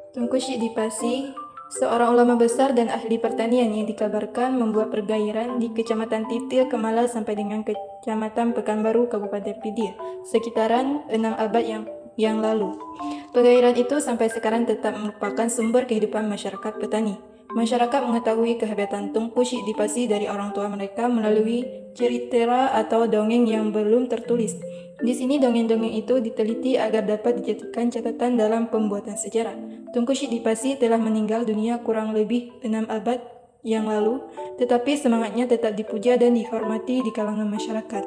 Tunku Syek Dipasi, seorang ulama besar dan ahli pertanian yang dikabarkan membuat pergairan di Kecamatan Titil, Kemala sampai dengan Kecamatan Pekanbaru, Kabupaten Pidie, sekitaran 6 abad yang lalu. Pergairan itu sampai sekarang tetap merupakan sumber kehidupan masyarakat petani. Masyarakat mengetahui kehebatan Tunku Syek Dipasi dari orang tua mereka melalui cerita atau dongeng yang belum tertulis. Di sini dongeng-dongeng itu diteliti agar dapat dijadikan catatan dalam pembuatan sejarah. Tunku Syek Dipasi telah meninggal dunia kurang lebih 6 abad yang lalu, tetapi semangatnya tetap dipuja dan dihormati di kalangan masyarakat.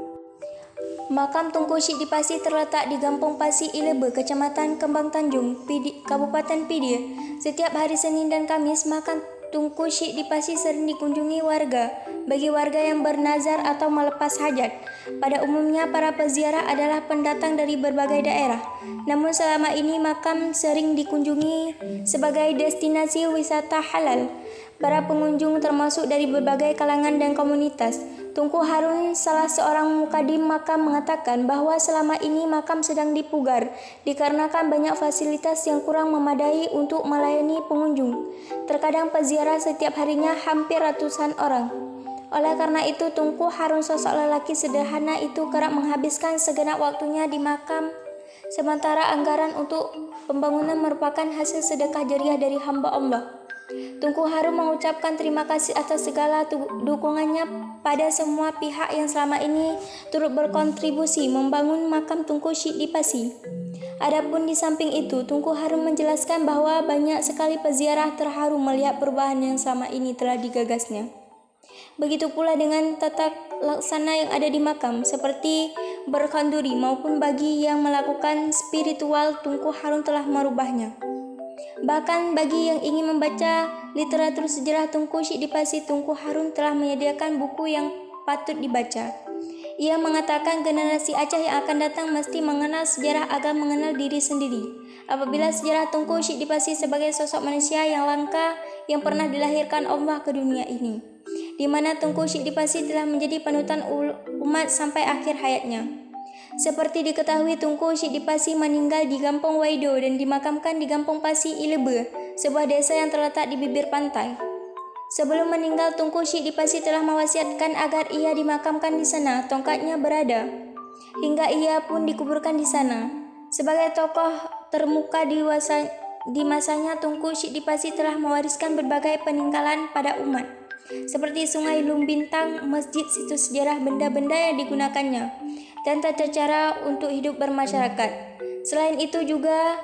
Makam Tunku Syek Dipasi terletak di Gampong Pasi Ilebe, Kecamatan Kembang Tanjung, Kabupaten Pidie. Setiap hari Senin dan Kamis, makam Tunku Syek Dipasi sering dikunjungi warga, bagi warga yang bernazar atau melepas hajat. Pada umumnya, para peziarah adalah pendatang dari berbagai daerah. Namun selama ini makam sering dikunjungi sebagai destinasi wisata halal. Para pengunjung termasuk dari berbagai kalangan dan komunitas. Tunku Harun, salah seorang mukadim makam, mengatakan bahwa selama ini makam sedang dipugar dikarenakan banyak fasilitas yang kurang memadai untuk melayani pengunjung. Terkadang peziarah setiap harinya hampir ratusan orang. Oleh karena itu, Tunku Harun, sosok lelaki sederhana itu, kerap menghabiskan segenap waktunya di makam, sementara anggaran untuk pembangunan merupakan hasil sedekah jariah dari hamba Allah. Tunku Harun mengucapkan terima kasih atas segala dukungannya pada semua pihak yang selama ini turut berkontribusi membangun makam Tunku Syek Dipasi. Adapun di samping itu, Tunku Harun menjelaskan bahwa banyak sekali peziarah terharu melihat perubahan yang selama ini telah digagasnya. Begitu pula dengan tata laksana yang ada di makam, seperti berkanduri maupun bagi yang melakukan spiritual, Tunku Harun telah merubahnya. Bahkan bagi yang ingin membaca literatur sejarah Tunku Syek Dipasi, Tunku Harun telah menyediakan buku yang patut dibaca. Ia mengatakan generasi Aceh yang akan datang mesti mengenal sejarah agar mengenal diri sendiri. Apabila sejarah Tunku Syek Dipasi sebagai sosok manusia yang langka yang pernah dilahirkan Allah ke dunia ini, di mana Tunku Syek Dipasi telah menjadi panutan umat sampai akhir hayatnya. Seperti diketahui, Tunku Syek Dipasi meninggal di Gampong Waido dan dimakamkan di Gampong Pasi Ilebe, sebuah desa yang terletak di bibir pantai. Sebelum meninggal, Tunku Syek Dipasi telah mewasiatkan agar ia dimakamkan di sana, tongkatnya berada, hingga ia pun dikuburkan di sana. Sebagai tokoh termuka di masanya, Tunku Syek Dipasi telah mewariskan berbagai peninggalan pada umat, seperti Sungai Lumbintang, masjid, situs sejarah, benda-benda yang digunakannya, dan tata cara untuk hidup bermasyarakat. Selain itu juga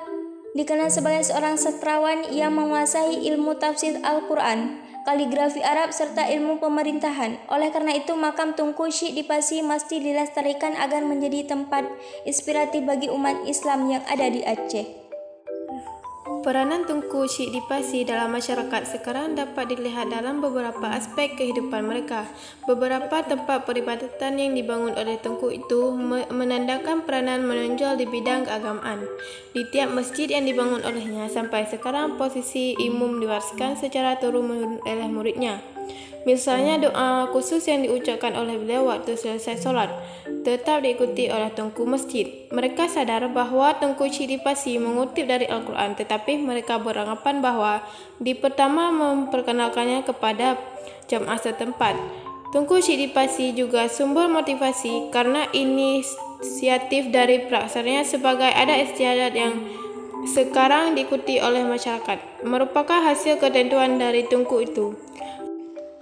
dikenal sebagai seorang sastrawan yang menguasai ilmu tafsir Al-Quran, kaligrafi Arab, serta ilmu pemerintahan. Oleh karena itu, makam Tunku Syek Dipasi mesti dilestarikan agar menjadi tempat inspiratif bagi umat Islam yang ada di Aceh. Peranan Tunku Syek Dipasi dalam masyarakat sekarang dapat dilihat dalam beberapa aspek kehidupan mereka. Beberapa tempat peribadatan yang dibangun oleh Tunku itu menandakan peranan menonjol di bidang keagamaan. Di tiap masjid yang dibangun olehnya sampai sekarang, posisi imam diwariskan secara turun-menurun oleh muridnya. Misalnya, doa khusus yang diucapkan oleh beliau waktu selesai solat tetap diikuti oleh Tunku masjid. Mereka sadar bahwa Tunku Syek Dipasi mengutip dari Al-Quran, tetapi mereka beranggapan bahwa di pertama memperkenalkannya kepada jamaah setempat. Tunku Syek Dipasi juga sumber motivasi karena inisiatif dari pelaksananya sebagai adat istiadat yang sekarang diikuti oleh masyarakat merupakan hasil ketentuan dari Tunku itu.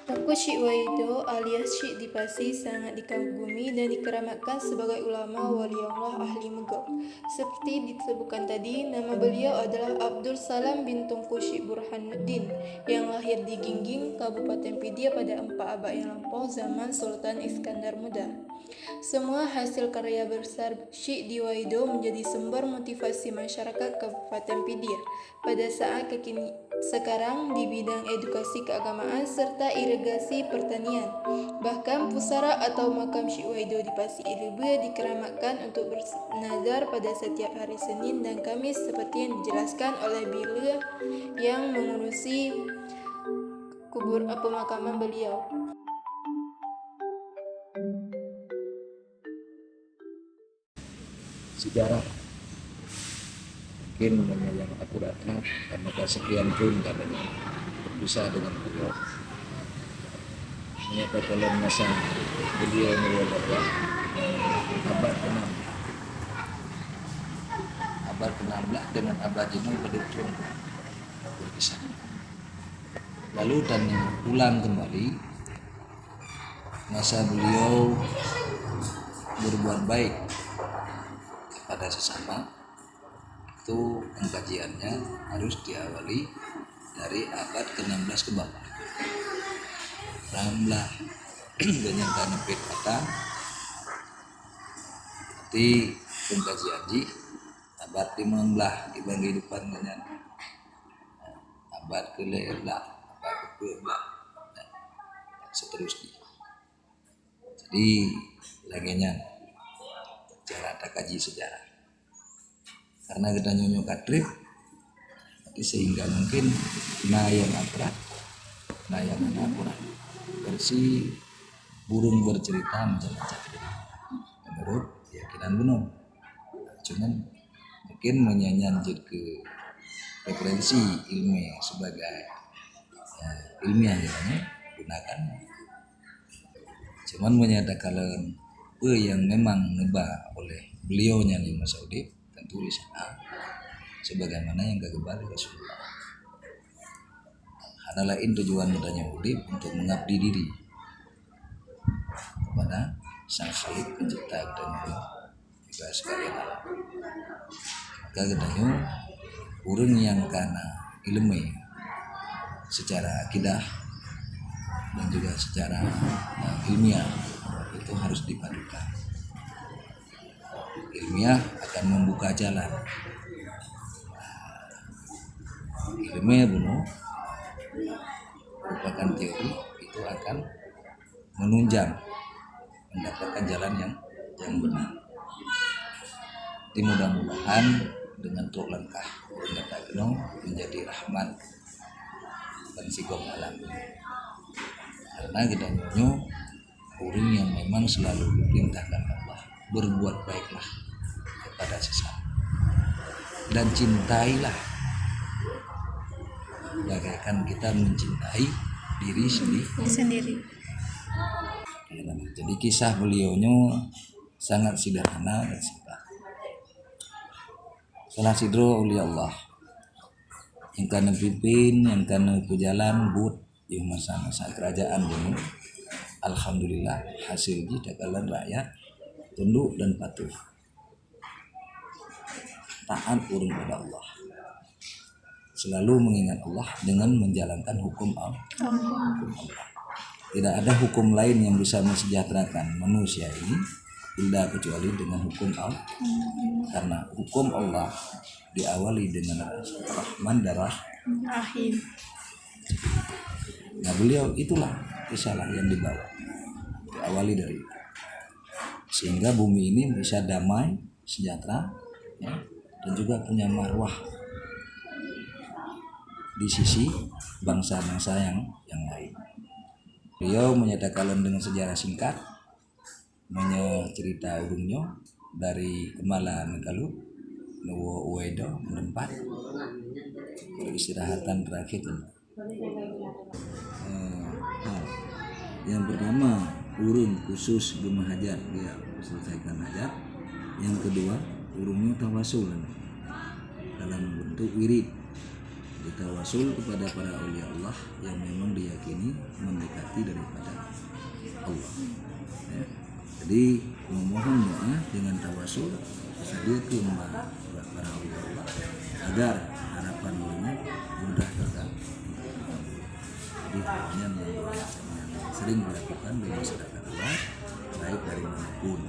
Tunku Syek Waido alias Syek Dipasi sangat dikagumi dan dikeramatkan sebagai ulama waliullah ahli Megok. Seperti disebutkan tadi, nama beliau adalah Abdul Salam bin Tunku Syek Burhanuddin yang lahir di Gingging, Kabupaten Pidie pada 4 abad yang lampau zaman Sultan Iskandar Muda. Semua hasil karya besar Syek di Waido menjadi sumber motivasi masyarakat Kabupaten Pidie pada saat sekarang di bidang edukasi keagamaan serta irigasi pertanian. Bahkan pusara atau makam Syek Waido di Pasi Ilebe dikeramatkan untuk bernazar pada setiap hari Senin dan Kamis seperti yang dijelaskan oleh beliau yang mengurusi pemakaman beliau. Sejarah mungkin yang aku datang karena kesekian pun katanya berpisah dengan beliau. Menyapa dalam masa beliau mewafat abad ke-16 dengan abad jenuh berdukung berpisah. Lalu dan pulang kembali masa beliau berbuat baik pada sesama, itu pengkajiannya harus diawali dari abad ke-16 ke bawah. Ramlah dengan tanah kata nanti pengkajian ji abad 15 di kehidupan dengan abad ke-11, abad ke-12 dan seterusnya. Jadi laginya cara ada kaji sejarah karena kita nyonyo katrip sehingga mungkin yang akurat yang akurat versi burung bercerita macam-macam menurut keyakinan Bunom. Cuman mungkin menyanyian ke referensi ilmiah sebagai ilmiah gunakan. Cuman menyatakan yang memang nebak oleh beliau nyanyi Mas Saudi tentu di sana sebagaimana yang kembali Rasulullah. Hal lain tujuan mudahnya udip untuk mengabdi diri kepada Sang Khalik pencipta gedanya juga sekalian alam. Maka gedanya urang yang karena ilmu secara akidah dan juga secara ilmiah itu harus dipadukan. Ilmiah akan membuka jalan. Ilmiah bunuh merupakan teori itu akan menunjang mendapatkan jalan yang benar. Jadi mudah-mudahan dengan truk langkah kita genong menjadi rahmat dan sigom alam. Karena kita nyonya orang yang memang selalu diperintahkan Allah berbuat baiklah kepada sesama dan cintailah bagaikan kita mencintai diri sendiri. Jadi kisah beliaunya sangat sederhana dan simpel. Salah sidro oleh Allah yang karena pimpin, yang karena pejalan but yang masa-masa kerajaan ini. Alhamdulillah hasilnya dakalan rakyat tunduk dan patuh taat urung pada Allah, selalu mengingat Allah dengan menjalankan hukum Allah. Tidak ada hukum lain yang bisa mensejahterakan manusia ini tidak kecuali dengan hukum Allah. Karena hukum Allah diawali dengan Rahman dan Rahim. Nah beliau itulah risalah yang dibawa, diawali dari itu. Sehingga bumi ini bisa damai, sejahtera, ya, dan juga punya marwah di sisi bangsa-bangsa yang lain. Beliau menyatakan dengan sejarah singkat, cerita urungnya dari kemalan kalau Nuwo Uedo menempat peristirahatan terakhir. Yang pertama urung khusus bermahajat, dia selesaikan hajat. Yang kedua urungnya tawasul dalam bentuk wirid, ditawasul kepada para aulia Allah yang memang diyakini mendekati daripada Allah, ya. Jadi memohon doa dengan tawasul bersedia ke para aulia Allah agar harapan mereka mudah tercapai. Jadi hanya yang sering dilakukan di masyarakat luas baik dari manapun.